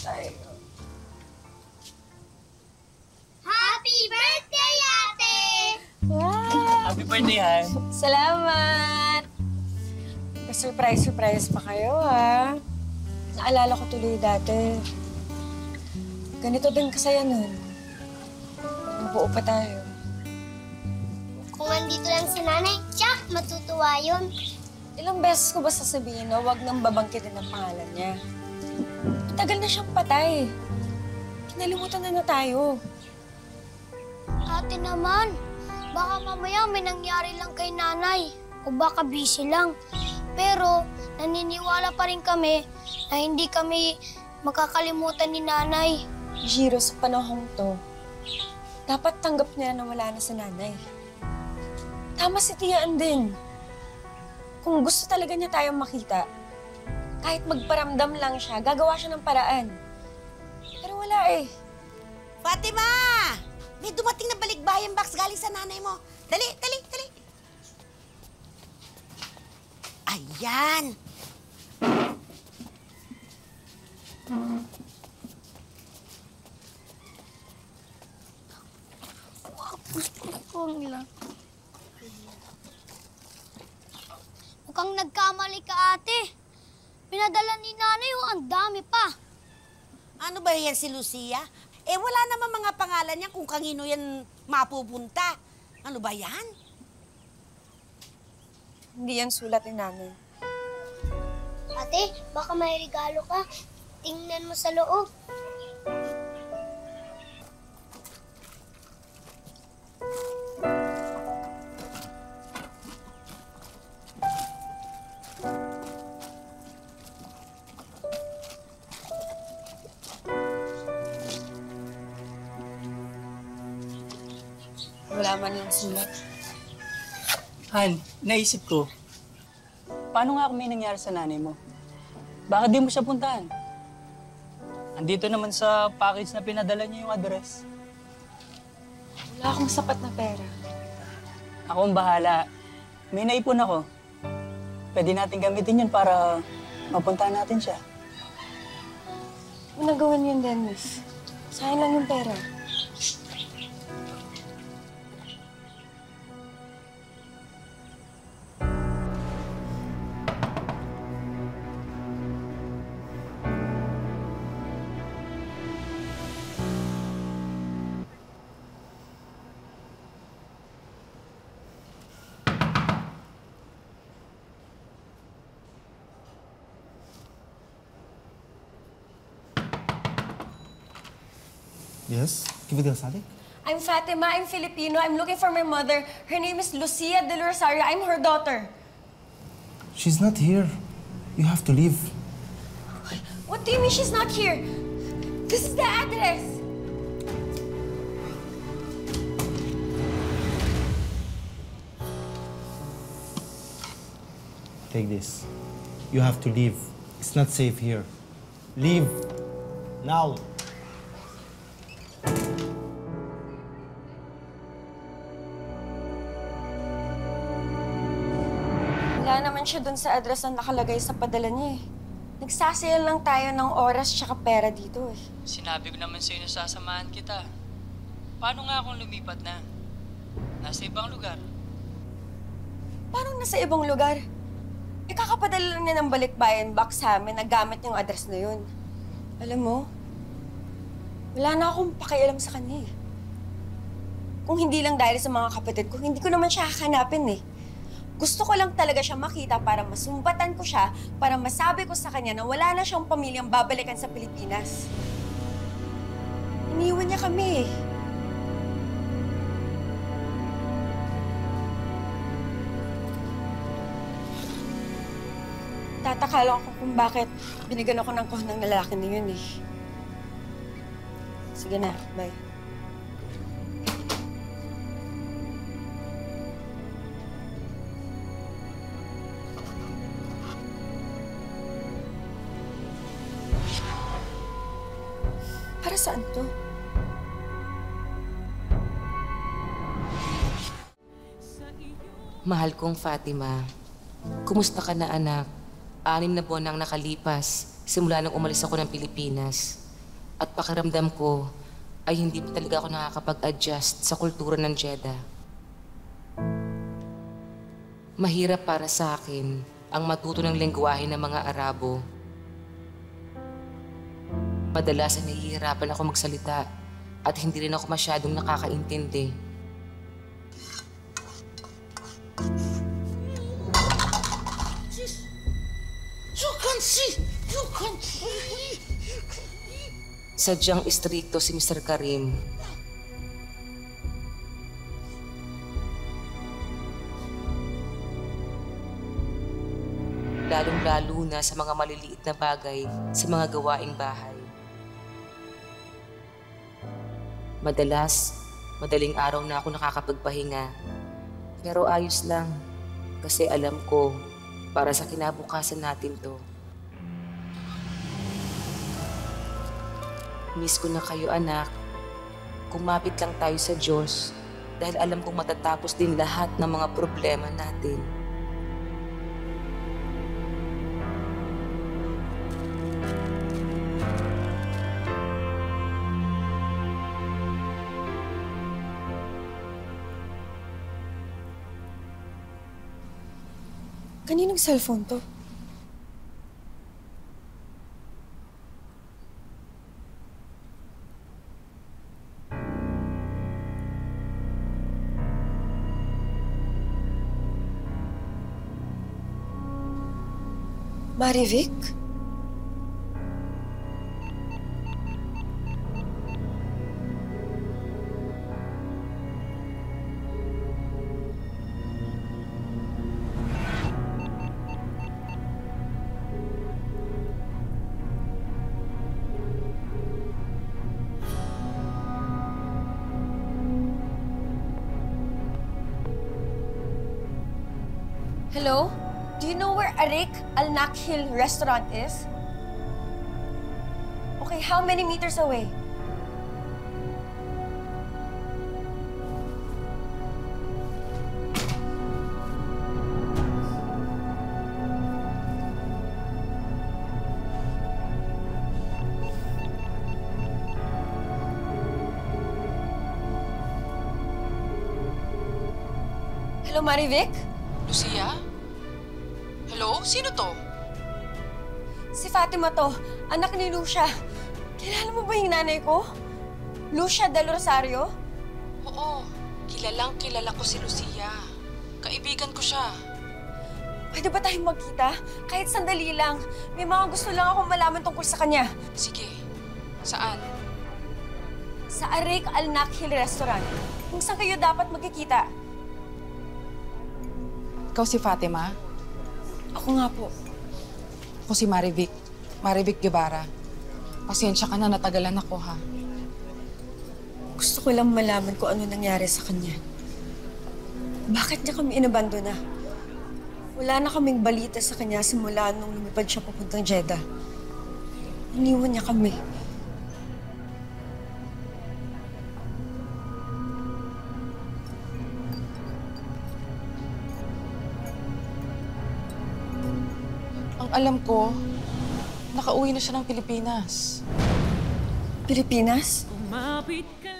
tayo. Happy birthday, ate! Wow! Happy birthday, Han. Salamat! Surprise pa kayo, ha? Naalala ko tuloy dati. Ganito din kasaya nun. Mabuo pa tayo. Kung andito lang si nanay, tiyak, matutuwa yun. Ilang beses ko ba sasabihin, no? Huwag nang babangkitin ang pangalan niya. Tagal na siyang patay. Kinalimutan na tayo. Ate naman, baka mamaya may nangyari lang kay nanay. O baka busy lang. Pero naniniwala pa rin kami na hindi kami makakalimutan ni nanay. Jiro, sa panahong to, dapat tanggap niya na wala na si nanay. Tama si Tiaan din. Kung gusto talaga niya tayong makita, kahit magparamdam lang siya, gagawa siya ng paraan. Pero wala eh. Fatima! May dumating na balikbayan box galing sa nanay mo. Dali. Ayan. Mukhang nagkamali ka, ate. Pinadala ni nanay, ang dami pa. Ano ba yan si Lucia? Eh, wala naman mga pangalan niya kung kanino yan mapupunta. Ano ba yan? Hindi yan sulat ni nanay. Ate, baka may regalo ka. Tingnan mo sa loob. Wala man yung sulat. Han, naisip ko, paano nga kung may nangyari sa nanay mo? Bakit di mo siya puntahan? Andito naman sa package na pinadala niya yung address. Wala akong sapat na pera. Ako ang bahala. May naipon ako. Pwede natin gamitin yun para mapuntahan natin siya. Ano gawin yun, Dennis? Sayang lang yung pera. Yes? Kibidil Sali? I'm Fatima. I'm Filipino. I'm looking for my mother. Her name is Lucia Del Rosario. I'm her daughter. She's not here. You have to leave. What do you mean she's not here? This is the address. Take this. You have to leave. It's not safe here. Leave. Now. Wala naman siya dun sa address na nakalagay sa padala niya eh. Nagsasayal lang tayo ng oras tsaka pera dito eh. Sinabi ko naman sa'yo na sasamahan kita. Paano nga kung lumipat na? Nasa ibang lugar. Paano nasa ibang lugar? Ikakapadala lang niya ng balikbayan box sa amin na gamit yung address na yun. Alam mo, wala na akong pakialam sa kanya eh. Kung hindi lang dahil sa mga kapatid ko, hindi ko naman siya hahanapin eh. Gusto ko lang talaga siya makita para masumbatan ko siya, para masabi ko sa kanya na wala na siyang pamilyang babalikan sa Pilipinas. Iniwan niya kami eh. Tataka lang ako kung bakit binigyan ako ng kuha ng lalaki na yun eh. Sige na, bye. Para saan to? Mahal kong Fatima, kumusta ka na anak? 6 na buwan nang nakalipas simula nang umalis ako ng Pilipinas. At pakiramdam ko ay hindi pa talaga ako nakakapag-adjust sa kultura ng Jeddah. Mahirap para sa akin ang matuto ng lengguwahe ng mga Arabo. Madalas ay nahihirapan ako magsalita at hindi rin ako masyadong nakakaintindi. Sadyang istrikto si Mr. Karim. Lalong-lalo na sa mga maliliit na bagay sa mga gawaing bahay. Madaling araw na ako nakakapagpahinga. Pero ayos lang kasi alam ko para sa kinabukasan natin to. Miss ko na kayo, anak. Kumapit lang tayo sa Diyos dahil alam kong matatapos din lahat ng mga problema natin. Kaninong cellphone to? Marivic? Hello? Do you know where Arik Al Nakhil restaurant is? Okay, how many meters away? Hello, Marivic? Lucia? Hello? Sino to? Si Fatima to, anak ni Lucia. Kilala mo ba yung nanay ko? Lucia del Rosario? Oo, kilala ko si Lucia. Kaibigan ko siya. Pwede ba tayong magkita? Kahit sandali lang. May mga gusto lang akong malaman tungkol sa kanya. Sige, saan? Sa Arik Al Nakhil restaurant. Kung saan kayo dapat magkikita? Ikaw si Fatima? Ako nga po. Ako si Marivic. Marivic Guevara. Pasensya ka na, natagalan ako ha. Gusto ko lang malaman kung ano nangyari sa kanya. Bakit niya kami inabandona? Wala na kaming balita sa kanya simula nung lumipad siya papuntang Jeddah. Iniwan niya kami. Ang alam ko, nakauwi na siya ng Pilipinas. Pilipinas? Umapit ka